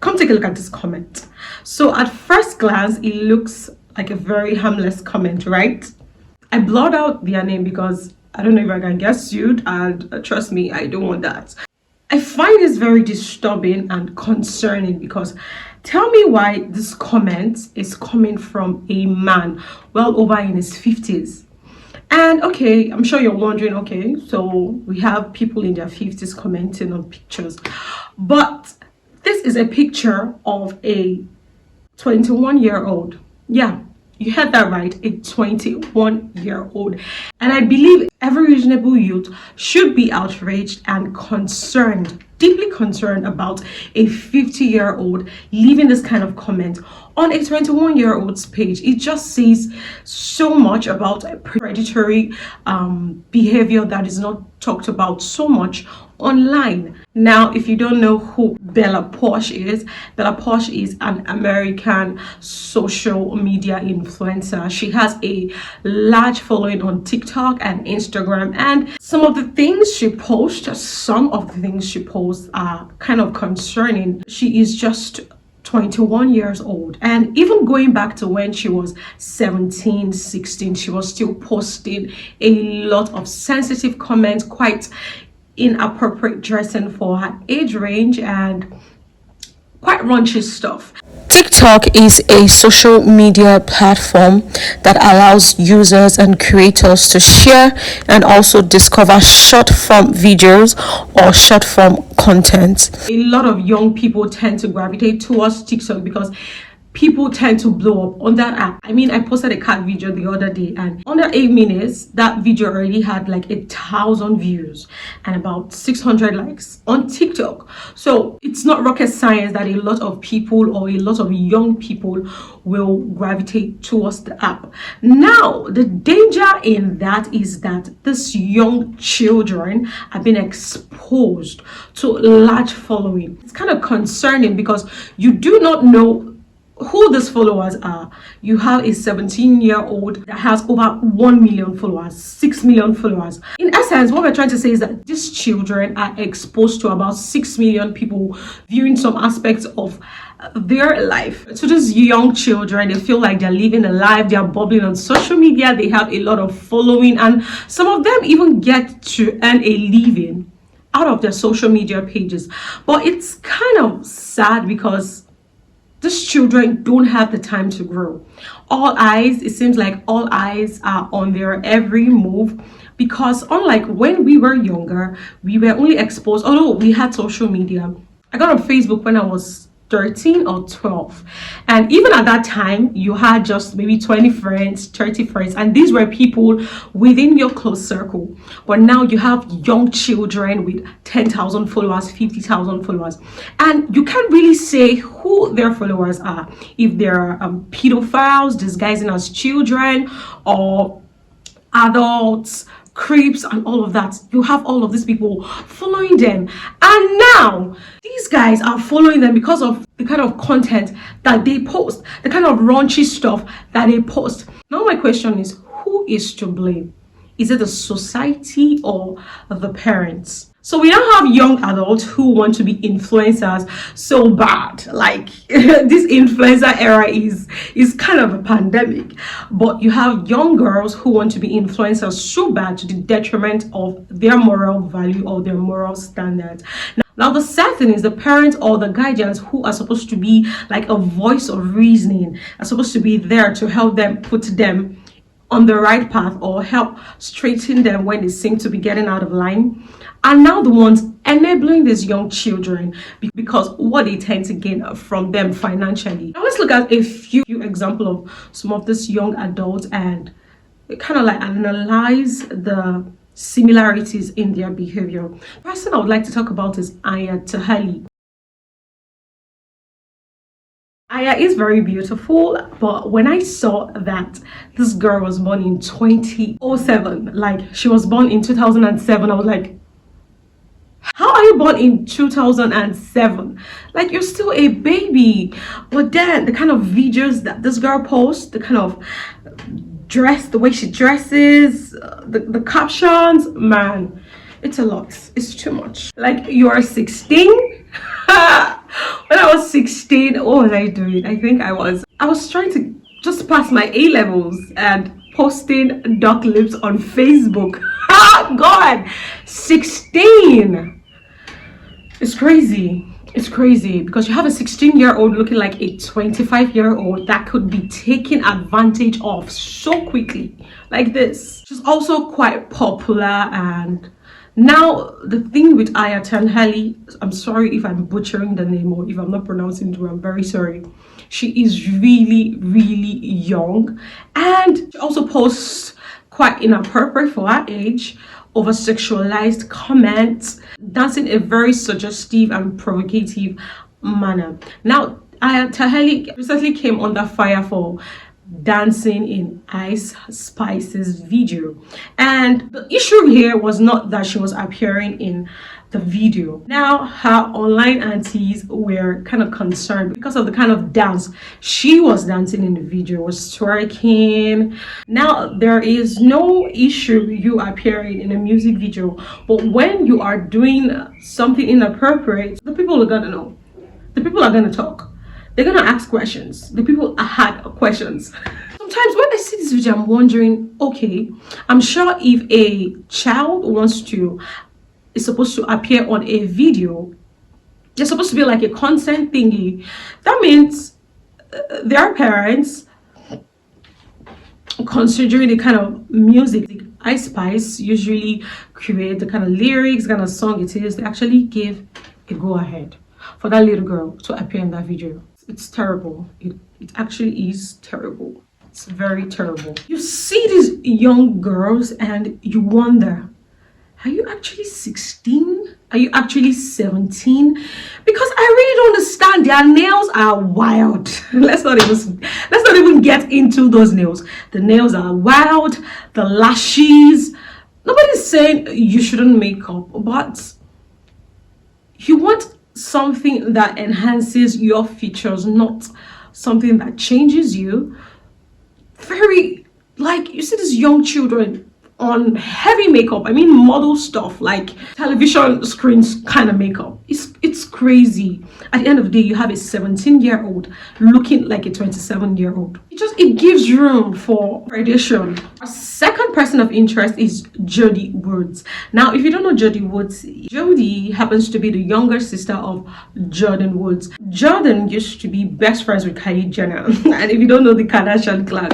Come take a look at this comment. So at first glance, it looks like a very harmless comment, right? I blurred out their name because I don't know if I can get sued, and trust me, I don't want that. I find this very disturbing and concerning because tell me why this comment is coming from a man well over in his 50s. And okay, I'm sure you're wondering, okay, so we have people in their 50s commenting on pictures, but this is a picture of a 21-year-old. Yeah, you heard that right, a 21-year-old. And I believe every reasonable youth should be outraged and concerned, deeply concerned about a 50-year-old leaving this kind of comment on a 21-year-old's page. It just says so much about a predatory behavior that is not talked about so much online. Now, if you don't know who Bella Posh is an American social media influencer. She has a large following on TikTok and Instagram, and some of the things she posts are kind of concerning. She is just 21 years old, and even going back to when she was 17, 16, she was still posting a lot of sensitive comments, quite inappropriate dressing for her age range, and quite raunchy stuff. TikTok is a social media platform that allows users and creators to share and also discover short form videos or short form content. A lot of young people tend to gravitate towards TikTok because people tend to blow up on that app. I mean, I posted a cat video the other day, and under 8 minutes that video already had like 1,000 views and about 600 likes on TikTok. So it's not rocket science that a lot of people or a lot of young people will gravitate towards the app. Now, the danger in that is that these young children are being exposed to a large following. It's kind of concerning because you do not know who these followers are. You have a 17-year-old that has over 1 million followers, 6 million followers. In essence, what we're trying to say is that these children are exposed to about 6 million people viewing some aspects of their life. So these young children, they feel like they're living a life, they're bubbling on social media, they have a lot of following, and some of them even get to earn a living out of their social media pages. But it's kind of sad because these children don't have the time to grow. It seems like all eyes are on their every move, because unlike when we were younger, we were only exposed, although we had social media. I got on Facebook when I was 13 or 12, and even at that time you had just maybe 20 friends, 30 friends, and these were people within your close circle. But now you have young children with 10,000 followers, 50,000 followers, and you can't really say who their followers are, if they're pedophiles disguising as children or adults, creeps, and all of that. You have all of these people following them, and now these guys are following them because of the kind of content that they post, the kind of raunchy stuff that they post. Now my question is, who is to blame? Is it the society or the parents? So we now have young adults who want to be influencers so bad. Like this influencer era is kind of a pandemic. But you have young girls who want to be influencers so bad to the detriment of their moral value or their moral standards. Now the sad thing is the parents or the guardians, who are supposed to be like a voice of reasoning, are supposed to be there to help them, put them on the right path or help straighten them when they seem to be getting out of line, are now the ones enabling these young children because what they tend to gain from them financially. I always look at a few examples of some of these young adults and kind of like analyze the similarities in their behavior. The person I would like to talk about is Aayah. Aayah is very beautiful, but when I saw that this girl was born in 2007, like she was born in 2007, I was like, how are you born in 2007? Like, you're still a baby. But then the kind of videos that this girl posts, the kind of dress, the way she dresses, the captions, man, it's a lot. It's too much. Like, you are 16 When I was 16, what was I doing? I was trying to just pass my A levels and posting duck lips on Facebook. God, 16. It's crazy. It's crazy because you have a 16-year-old looking like a 25-year-old that could be taken advantage of so quickly like this. She's also quite popular, and now the thing with Aayah, I'm sorry if I'm butchering the name or if I'm not pronouncing it well, I'm very sorry. She is really, really young, and she also posts quite inappropriate for her age, over sexualized comments, dancing a very suggestive and provocative manner. Now, Aayah Taheli recently came under fire for dancing in Ice Spice's video, and the issue here was not that she was appearing in the video. Now her online aunties were kind of concerned because of the kind of dance she was dancing in the video, was twerking. Now there is no issue with you appearing in a music video, but when you are doing something inappropriate, the people are gonna know, the people are gonna talk, they're gonna ask questions. The people had questions. Sometimes when I see this video, I'm wondering, okay, I'm sure if a child is supposed to appear on a video, they're supposed to be like a consent thingy. That means their parents, considering the kind of music Ice Spice usually create, the kind of lyrics, the kind of song it is, they actually give a go ahead for that little girl to appear in that video. It's terrible. It actually is terrible. It's very terrible. You see these young girls and you wonder, are you actually 16? Are you actually 17? Because I really don't understand. Their nails are wild. Let's not even get into those nails. The nails are wild. The lashes. Nobody's saying you shouldn't make up, but you want something that enhances your features, not something that changes you. Very, like, you see these young children on heavy makeup, I mean model stuff, like television screens kind of makeup. It's crazy. At the end of the day, you have a 17-year-old looking like a 27-year-old. It gives room for predation. Our second person of interest is Jodi Woods. Now, if you don't know Jodi Woods, Jodi happens to be the younger sister of Jordan Woods. Jordan used to be best friends with Kylie Jenner. And if you don't know the Kardashian clan,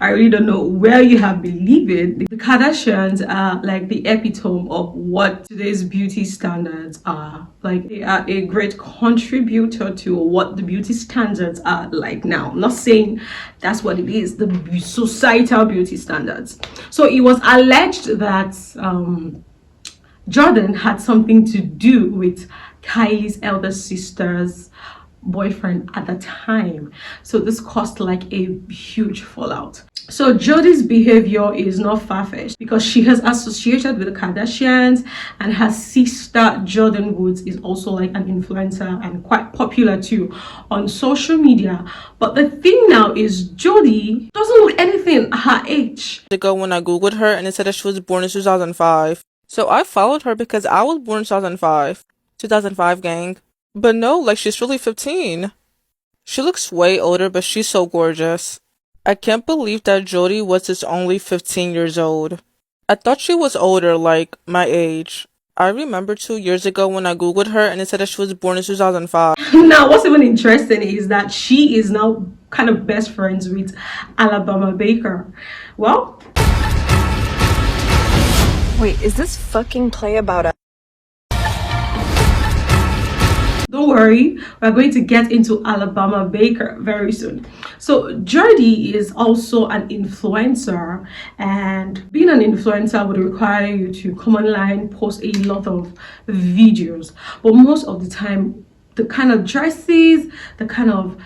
I really don't know where you have been living. The Kardashians are like the epitome of what today's beauty standards are. Like, they are a great contributor to what the beauty standards are like now. I'm not saying that's what it is, the societal beauty standards. So it was alleged that Jordan had something to do with Kylie's elder sister's boyfriend at the time. So this caused like a huge fallout. So Jodi's behavior is not far-fetched because she has associated with the Kardashians, and her sister Jordan Woods is also like an influencer and quite popular too on social media. But the thing now is Jodi doesn't look anything her age. Ago when I googled her and it said that she was born in 2005. So I followed her because I was born in 2005. 2005 gang. But no, like, she's really 15. She looks way older, but she's so gorgeous. I can't believe that Jodi Woods is only 15 years old. I thought she was older, like my age. I remember 2 years ago when I googled her and it said that she was born in 2005. Now, what's even interesting is that she is now kind of best friends with Alabama Baker. Well, wait, is this fucking play about a... Don't worry, we're going to get into Alabama Baker very soon. So Jodi is also an influencer, and being an influencer would require you to come online, post a lot of videos. But most of the time, the kind of dresses, the kind of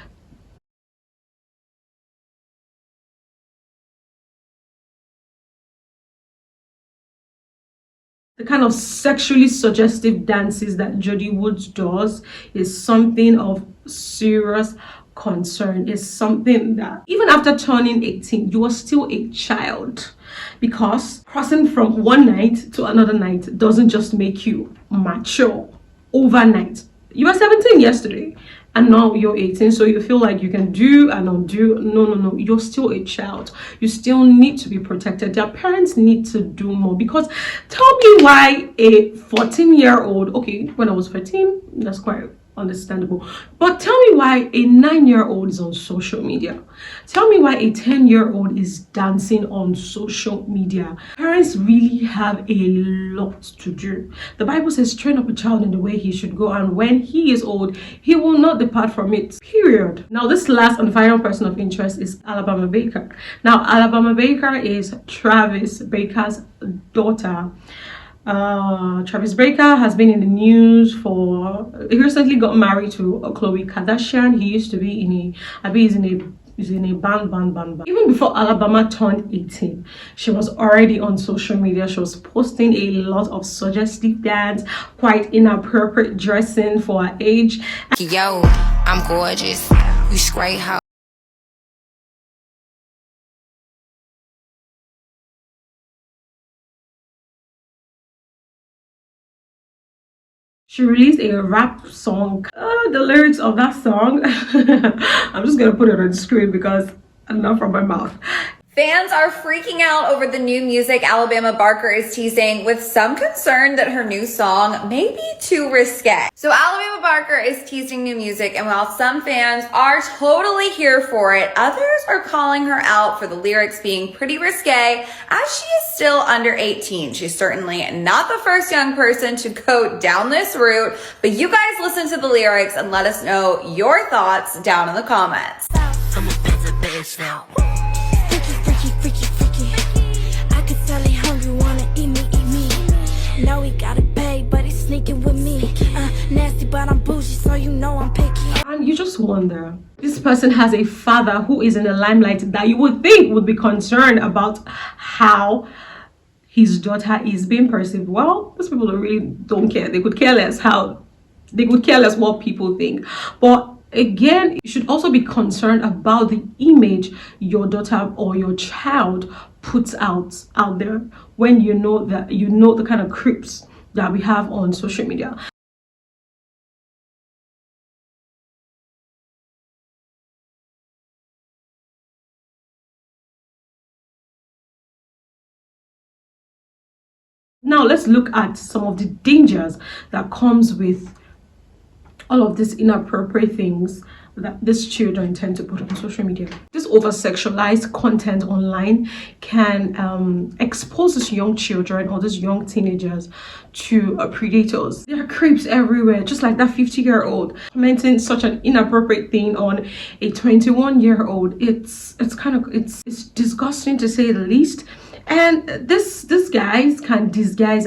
sexually suggestive dances that Jodi Woods does is something of serious concern. Is something that even after turning 18, you are still a child, because crossing from one night to another night doesn't just make you mature overnight. You were 17 yesterday and now you're 18, so you feel like you can do and undo. No, you're still a child. You still need to be protected. Their parents need to do more, because tell me why a 14-year-old, okay, when I was 13, that's quite understandable, but tell me why a 9-year-old is on social media. Tell me why a 10-year-old is dancing on social media. Parents really have a lot to do. The Bible says, train up a child in the way he should go, and when he is old, he will not depart from it, period. Now, this last and final person of interest is Alabama Baker. Now, Alabama Baker is Travis Baker's daughter. Travis Baker has been in the news for, he recently got married to Khloe Kardashian. He used to be in a band. Even before Alabama turned 18, she was already on social media. She was posting a lot of suggestive dance, quite inappropriate dressing for her age. Yo, I'm gorgeous. You straight how. She released a rap song. The lyrics of that song, I'm just gonna put it on the screen because enough from my mouth. Fans are freaking out over the new music Alabama Barker is teasing, with some concern that her new song may be too risque. So Alabama Barker is teasing new music, and while some fans are totally here for it, others are calling her out for the lyrics being pretty risque, as she is still under 18. She's certainly not the first young person to go down this route, but you guys listen to the lyrics and let us know your thoughts down in the comments. Freaky. I could tell he hungry, wanna eat me. Know he gotta pay, but he's sneaking with me. Nasty, but I'm bougie, so you know I'm picky. And you just wonder, this person has a father who is in the limelight that you would think would be concerned about how his daughter is being perceived. Well, those people really don't care. They could care less what people think. But again, you should also be concerned about the image your daughter or your child puts out there, when you know the kind of creeps that we have on social media. Now let's look at some of the dangers that comes with all of these inappropriate things that these children tend to put on social media. This over-sexualized content online can expose these young children or these young teenagers to predators. There are creeps everywhere, just like that 50-year-old commenting such an inappropriate thing on a 21-year-old. It's disgusting, to say the least. And this guys can disguise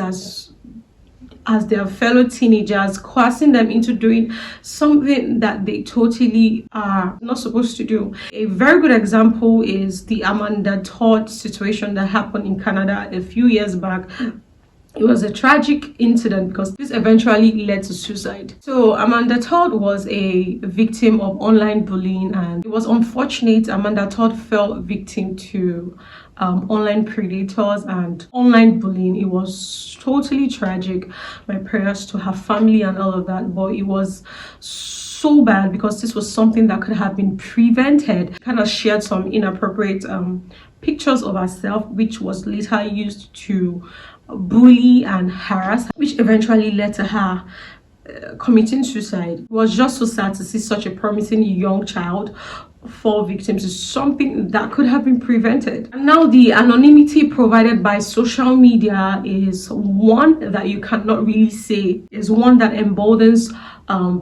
as their fellow teenagers, coercing them into doing something that they totally are not supposed to do. A very good example is the Amanda Todd situation that happened in Canada a few years back. It was a tragic incident because this eventually led to suicide. So Amanda Todd was a victim of online bullying, and it was unfortunate. Amanda Todd fell victim to online predators and online bullying. It was totally tragic. My prayers to her family and all of that, but it was so bad because this was something that could have been prevented. Kind of shared some inappropriate pictures of herself, which was later used to bully and harass, which eventually led to her committing suicide. It was just so sad to see such a promising young child fall victims to something that could have been prevented. And now the anonymity provided by social media is one that you cannot really say is one that emboldens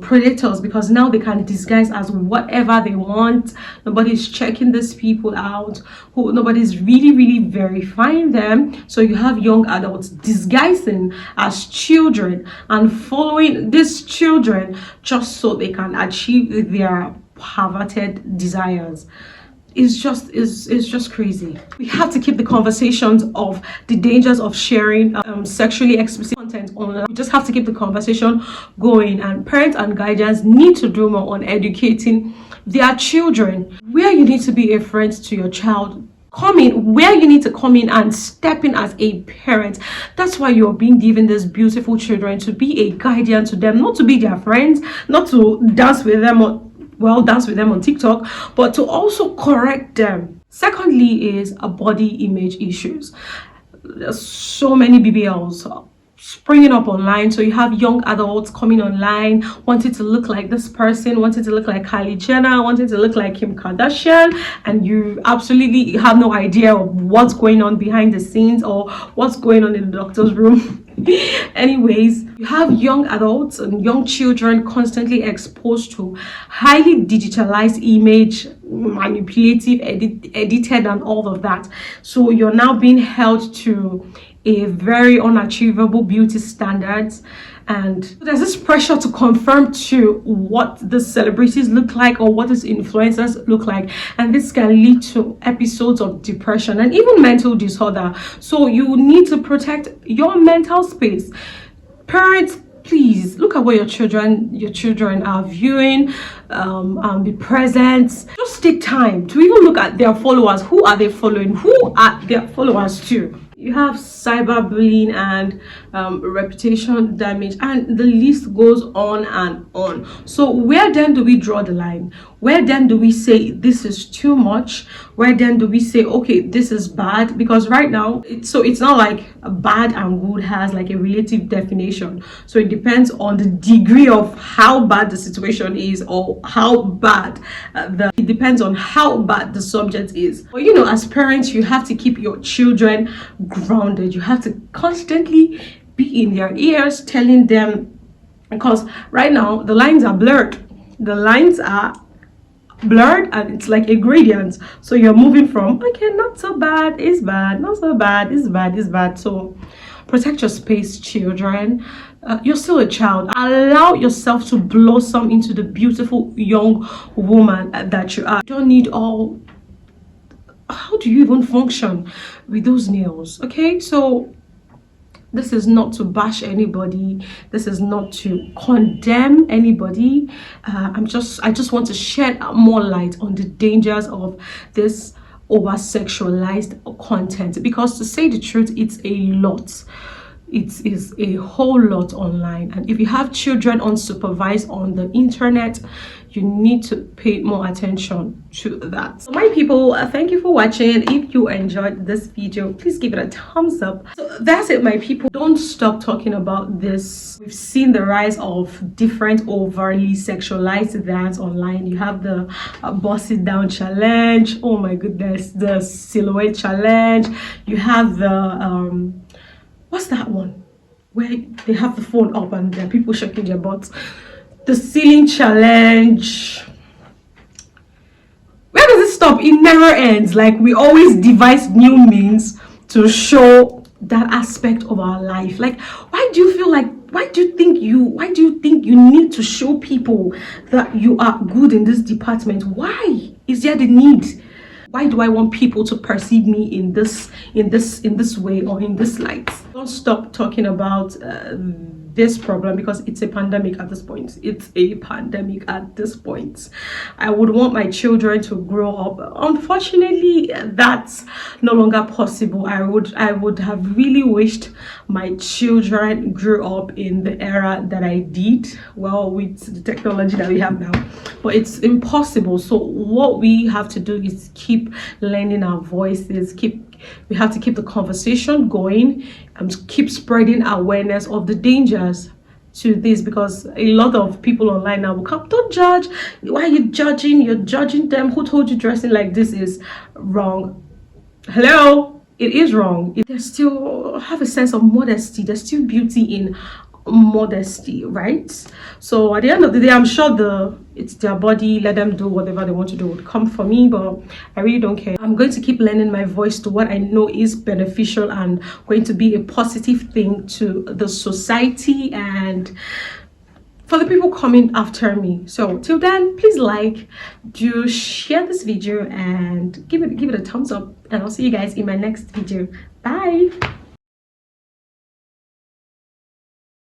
predators, because now they can disguise as whatever they want. Nobody's checking these people out, nobody's really verifying them. So you have young adults disguising as children and following these children just so they can achieve their perverted desires. It's just crazy. We have to keep the conversations of the dangers of sharing sexually explicit content online. We just have to keep the conversation going, and parents and guardians need to do more on educating their children. Where you need to be a friend to your child, come in where you need to come in and step in as a parent. That's why you're being given these beautiful children, to be a guardian to them, not to be their friends, not to dance with them on TikTok, but to also correct them. Secondly is a body image issues. There's so many BBLs springing up online. So you have young adults coming online wanting to look like this person, wanting to look like Kylie Jenner, wanting to look like Kim Kardashian, and you absolutely have no idea of what's going on behind the scenes or what's going on in the doctor's room. Anyways, you have young adults and young children constantly exposed to highly digitalized image, manipulative, edited and all of that. So you're now being held to a very unachievable beauty standards, and there's this pressure to conform to what the celebrities look like or what these influencers look like, and this can lead to episodes of depression and even mental disorder. So you need to protect your mental space. Parents, please look at what your children are viewing, and be present. Just take time to even look at their followers. Who are they following? Who are their followers too? You have cyberbullying and reputation damage, and the list goes on and on. So where then do we draw the line? Where then do we say this is too much? Where then do we say, okay, this is bad? Because right now it's not like bad and good has like a relative definition. So it depends on the degree of how bad the situation is, or how bad it depends on how bad the subject is. But you know, as parents, you have to keep your children grounded. You have to constantly be in their ears telling them, because right now the lines are blurred. The lines are blurred and it's like a gradient. So you're moving from, okay, not so bad, it's bad, not so bad, it's bad, it's bad. So protect your space, children. You're still a child. Allow yourself to blossom into the beautiful young woman that you are. You don't need all. How do you even function with those nails? Okay, so this is not to bash anybody. This is not to condemn anybody. I just want to shed more light on the dangers of this over sexualized content, because to say the truth, it's a lot. It is a whole lot online, and if you have children unsupervised on the internet, you need to pay more attention to that. So my people, thank you for watching. If you enjoyed this video, please give it a thumbs up. So that's it, my people. Don't stop talking about this. We've seen the rise of different overly sexualized dance online. You have the bust it down challenge, oh my goodness, the silhouette challenge. You have the what's that one where they have the phone up and there are people shaking their butts? The ceiling challenge. Where does it stop? It never ends. Like, we always devise new means to show that aspect of our life. Like, why do you think you need to show people that you are good in this department? Why is there the need? Why do I want people to perceive me in this way or in this light? Don't stop talking about this problem, because it's a pandemic at this point. It's a pandemic at this point. I would want my children to grow up. Unfortunately, that's no longer possible. I would have really wished my children grew up in the era that I did, well, with the technology that we have now, but it's impossible. So what we have to do is keep lending our voices, we have to keep the conversation going and keep spreading awareness of the dangers to this, because a lot of people online now will come, don't judge. Why are you judging? You're judging them. Who told you dressing like this is wrong? Hello, it is wrong. They still have a sense of modesty. There's still beauty in modesty, right? So at the end of the day, I'm sure it's their body, let them do whatever they want to do. Would come for me, but I really don't care. I'm going to keep lending my voice to what I know is beneficial and going to be a positive thing to the society and for the people coming after me. So till then, please do share this video and give it a thumbs up, and I'll see you guys in my next video. Bye.